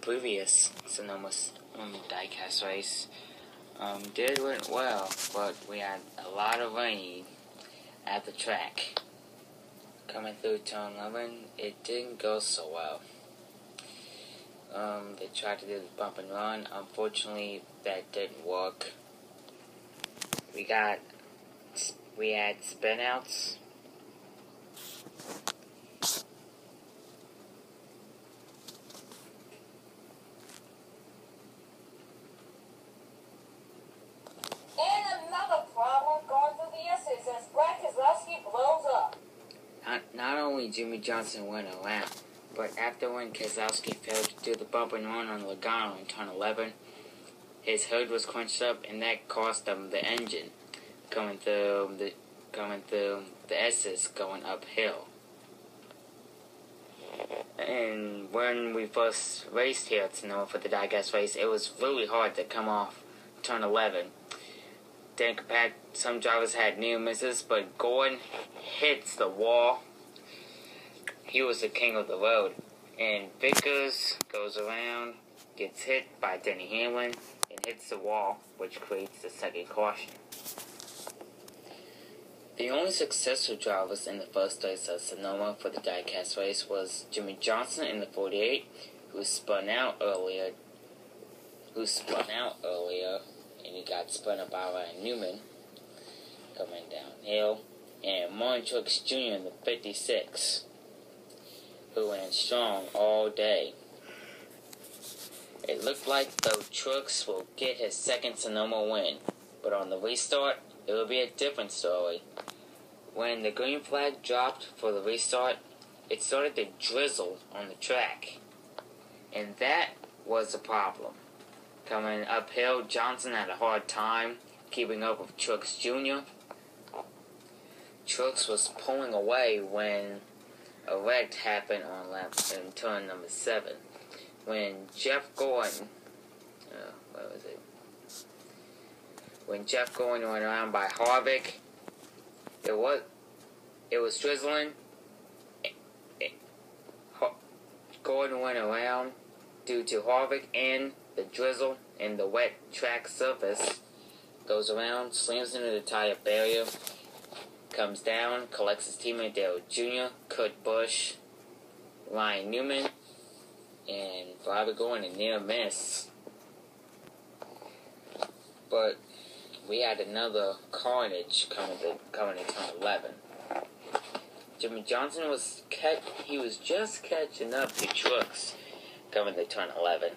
previous Sonoma's diecast race went well, but we had a lot of rain at the track. Coming through turn 11, it didn't go so well. They tried to do the bump and run. Unfortunately, that didn't work. We had spin outs. Not only Jimmy Johnson went around, but after when Keselowski failed to do the bump and run on Logano in turn 11, his hood was crunched up, and that cost him the engine coming through the S's going uphill. And when we first raced here at Sonoma for the diecast race, it was really hard to come off turn 11. Some drivers had near misses, but Gordon hits the wall. He was the king of the road. And Vickers goes around, gets hit by Denny Hamlin, and hits the wall, which creates the second caution. The only successful drivers in the first race of Sonoma for the diecast race was Jimmy Johnson in the 48, who spun out earlier, and he got spun up by Ryan Newman coming downhill, and Martin Truex Jr. in the 56, who ran strong all day. It looked like though Truex will get his second Sonoma win, but on the restart, it will be a different story. When the green flag dropped for the restart, it started to drizzle on the track, and that was the problem. Coming uphill, Johnson had a hard time keeping up with Truex Jr. Truex was pulling away when a wreck happened in turn number 7. When Jeff Gordon went around by Harvick, it was drizzling. Gordon went around due to Harvick and the drizzle and the wet track surface. Goes around, slams into the tire barrier, comes down, collects his teammate Dale Jr., Kurt Busch, Ryan Newman, and Bobby Gordon a near miss. But we had another carnage coming to turn 11. Jimmy Johnson was just catching up to Truex coming to turn 11.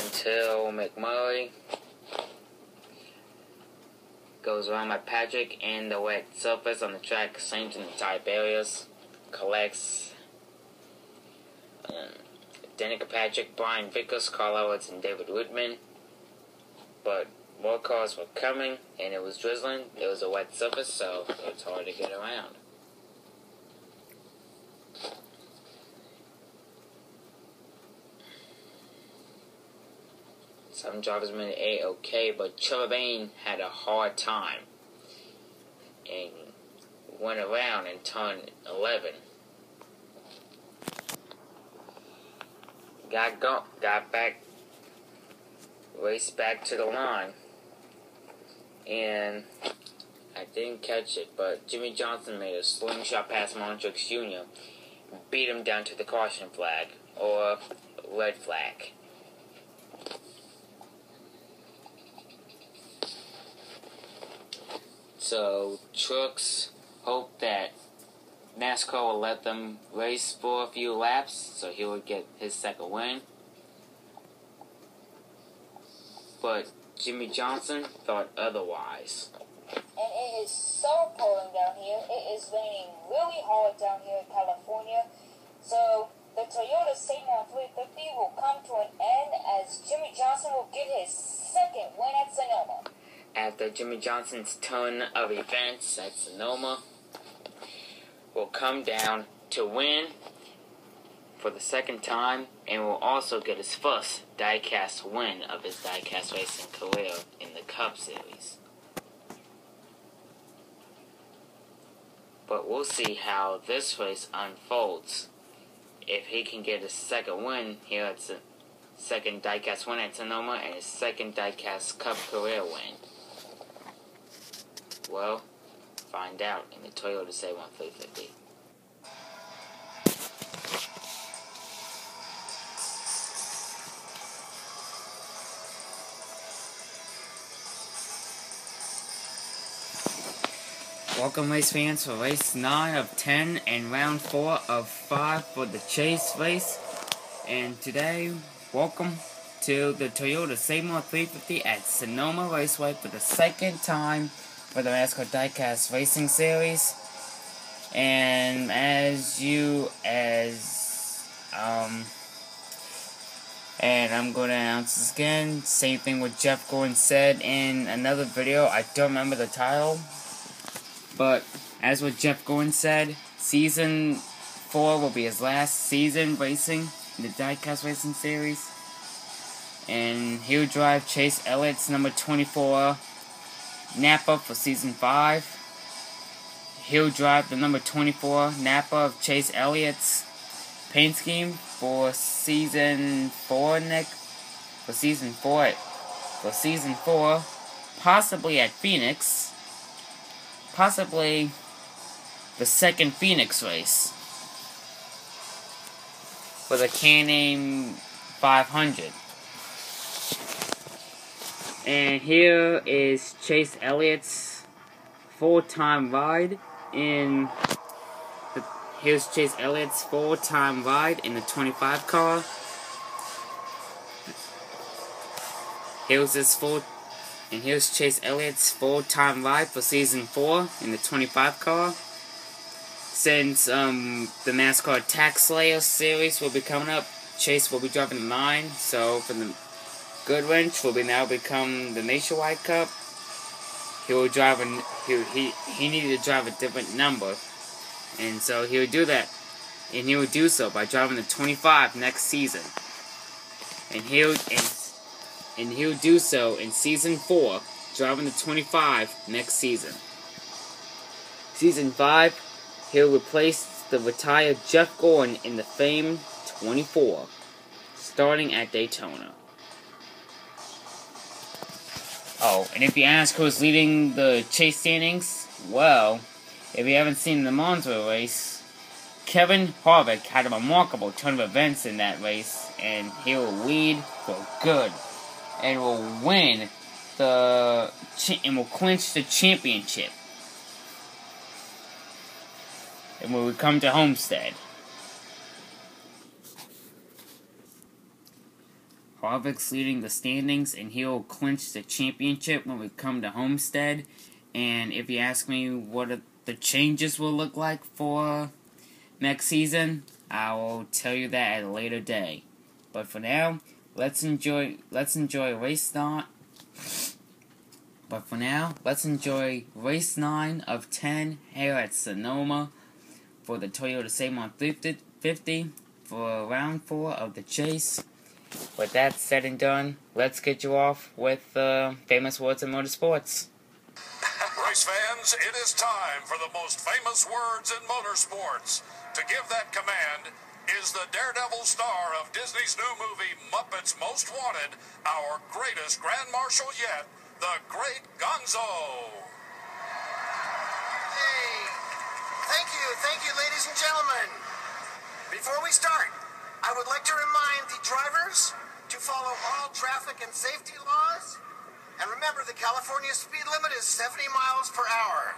Until McMurray goes around by Patrick and the wet surface on the track, slams in the tire barriers, collects Danica Patrick, Brian Vickers, Carl Edwards, and David Whitman. But more cars were coming, and it was drizzling. It was a wet surface, so it was hard to get around. Some drivers made it okay, but Trevor Bayne had a hard time and went around in turn 11. Got back, raced back to the line, and I didn't catch it, but Jimmy Johnson made a slingshot past Martin Truex Jr. and beat him down to the caution flag, or red flag. So Truex hoped that NASCAR will let them race for a few laps so he would get his second win. But Jimmy Johnson thought otherwise. And it is so pouring down here. It is raining really hard down here in California. So the Toyota Seymour 350 will come to an end as Jimmy Johnson will get his second win at Sonoma. After Jimmy Johnson's ton of events at Sonoma, will come down to win for the second time and will also get his first diecast win of his diecast racing career in the Cup Series. But we'll see how this race unfolds. If he can get his second win here at the second diecast win at Sonoma and his second diecast Cup career win. Well, find out in the Toyota Savon 350. Welcome race fans for race 9 of 10 and round 4 of 5 for the Chase race. And today, welcome to the Toyota Savon 350 at Sonoma Raceway for the second time for the NASCAR Diecast Racing Series. And and I'm going to announce this again, same thing what Jeff Gordon said in another video. I don't remember the title. But, as what Jeff Gordon said, Season 4 will be his last season racing in the Diecast Racing Series. And he'll drive Chase Elliott's number 24 Napa for Season 5. He'll drive the number 24 Napa of Chase Elliott's paint scheme for Season 4, For Season 4, possibly at Phoenix. Possibly the second Phoenix race for the Can-Am 500. And here is Chase Elliott's full-time ride in the. Here's Chase Elliott's full-time ride in the 25 car. Here's Chase Elliott's full-time ride for Season 4 in the 25 car. Since the NASCAR Tax Slayer Series will be coming up, Chase will be driving the 9. So for the Goodwrench will now become the Nationwide Cup. He will drive he needed to drive a different number, and so he would do that, and he will do so by driving the 25 next season. And he'll do so in Season 4, driving the 25 next season. Season 5, he'll replace the retired Jeff Gordon in the famed 24, starting at Daytona. Oh, and if you ask who's leading the Chase standings, well, if you haven't seen the Monza race, Kevin Harvick had a remarkable turn of events in that race, and he will lead for good. And will win and will clinch the championship. And when we come to Homestead, Harvick's leading the standings, and he'll clinch the championship when we come to Homestead. And if you ask me what the changes will look like for next season, I will tell you that at a later day. But for now, let's enjoy race 9. But for now, let's enjoy race 9 of 10 here at Sonoma for the Toyota Savon 350 for round 4 of the Chase. With that said and done, let's get you off with famous words in motorsports. Race fans, it is time for the most famous words in motorsports. To give that command is the daredevil star of Disney's new movie, Muppets Most Wanted, our greatest Grand Marshal yet, the Great Gonzo. Hey, thank you, ladies and gentlemen. Before we start, I would like to remind the drivers to follow all traffic and safety laws, and remember the California speed limit is 70 miles per hour.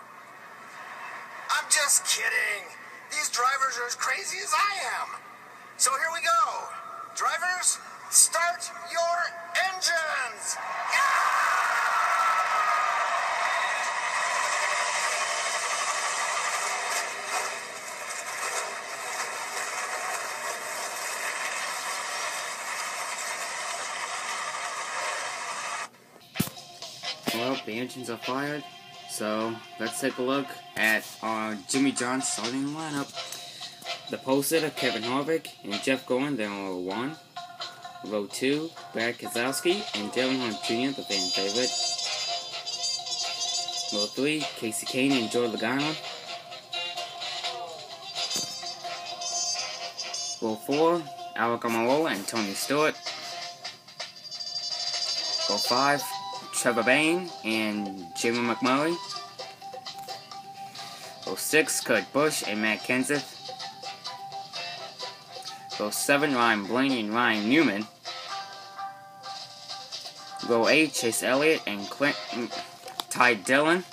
I'm just kidding. These drivers are as crazy as I am. So here we go. Drivers, start your engines. Well, the engines are fired. So, let's take a look at our Jimmy John starting lineup. The pole sitter, Kevin Harvick and Jeff Gordon, they're on row 1. Row 2, Brad Keselowski and Dale Earnhardt Jr., the fan favorite. Row 3, Casey Kane and Joe Logano. Row 4, Alec Amarola and Tony Stewart. Row 5, Trevor Bayne and Jamie McMurray. Row 6, Kurt Busch and Matt Kenseth. Row 7, Ryan Blaney and Ryan Newman. Row 8, Chase Elliott and Ty Dillon.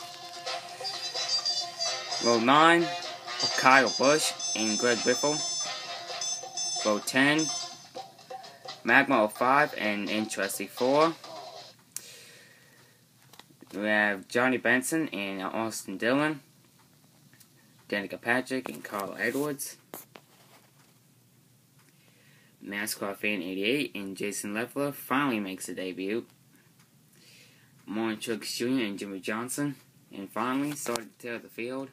Row 9, Kyle Busch and Greg Biffle. Row 10, Magma 05 and Interesting 4. We have Johnny Benson and Austin Dillon. Danica Patrick and Carl Edwards. NASCAR Fan 88 and Jason Leffler finally makes a debut. Martin Truex Jr. and Jimmy Johnson. And finally, started to tear the field,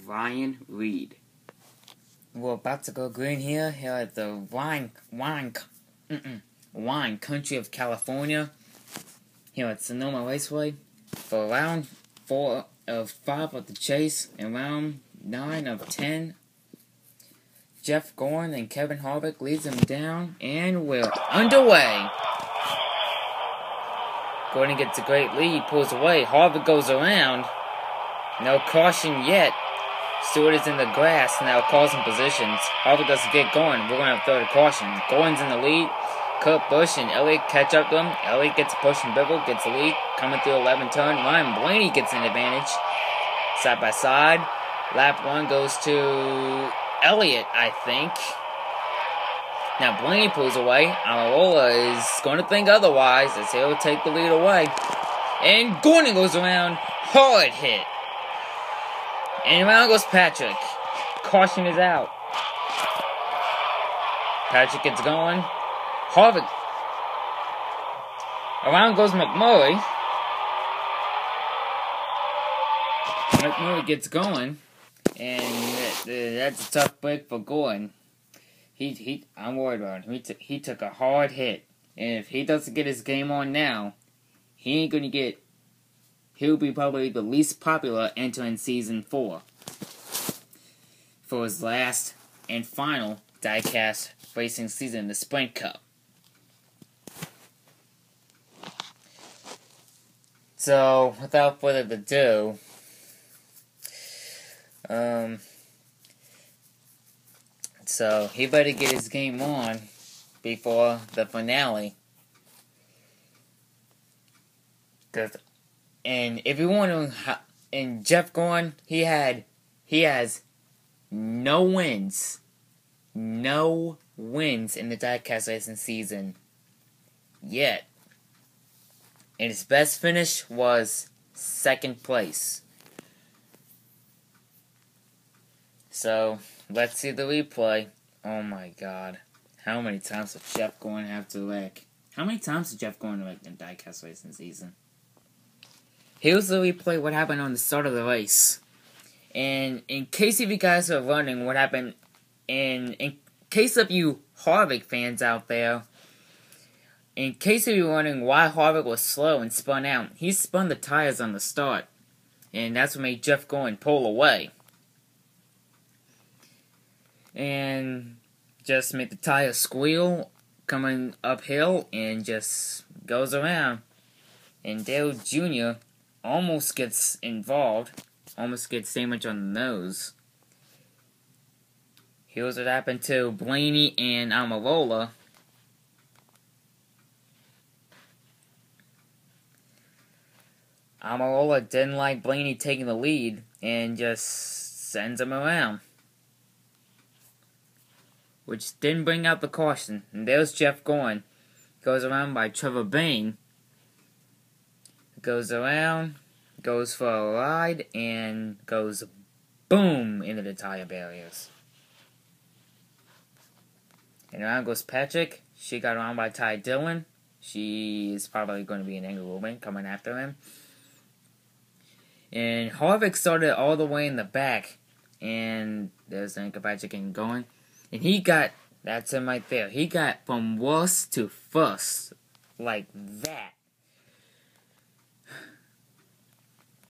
Ryan Reed. We're about to go green here at the wine country of California, here at Sonoma Raceway, for round 4 of 5 of the chase, and round 9 of 10. Jeff Gordon and Kevin Harvick leads him down, and we're underway. Gordon gets a great lead, pulls away. Harvick goes around. No caution yet. Stewart is in the grass, now causing positions. Harvick doesn't get going. We're going to throw the caution. Gordon's in the lead. Kurt Busch and Elliott catch up to him. Elliott gets a push from Biffle, gets the lead. Coming through 11 turn. Ryan Blaney gets an advantage. Side by side. Lap 1 goes to Elliott, I think. Now Blaney pulls away. Amarola is going to think otherwise as he'll take the lead away. And Gordon goes around. Hard hit. And around goes Patrick. Caution is out. Patrick gets going. Harvick. Around goes McMurray. McMurray gets going. And that's a tough break for Gordon. I'm worried about him. He took a hard hit. And if he doesn't get his game on now, he'll be probably the least popular entering season 4. For his last and final diecast racing season, the Sprint Cup. So, without further ado, so he better get his game on before the finale. And if you're wondering how, and Jeff Gordon, he has no wins in the diecast racing season yet. And his best finish was 2nd place. So, let's see the replay. Oh my god. How many times did Jeff Gordon have to wreck? How many times did Jeff Gordon wreck in the diecast racing season? Here's the replay what happened on the start of the race. And in case of you guys are wondering what happened, and in case of you Harvick fans out there, in case of you wondering why Harvick was slow and spun out, he spun the tires on the start. And that's what made Jeff Gordon pull away. And just made the tire squeal coming uphill and just goes around. And Dale Jr. almost gets involved. Almost gets damage on the nose. Here's what happened to Blaney and Amarola. Amarola didn't like Blaney taking the lead and just sends him around. Which didn't bring out the caution. And there's Jeff Gordon. Goes around by Trevor Bayne. Goes around, goes for a ride, and goes boom into the tire barriers. And around goes Patrick. She got around by Ty Dillon. She is probably going to be an angry woman coming after him. And Harvick started all the way in the back. And there's Danica Patrick getting going. And he got, that's him right there. He got from worst to first. Like that.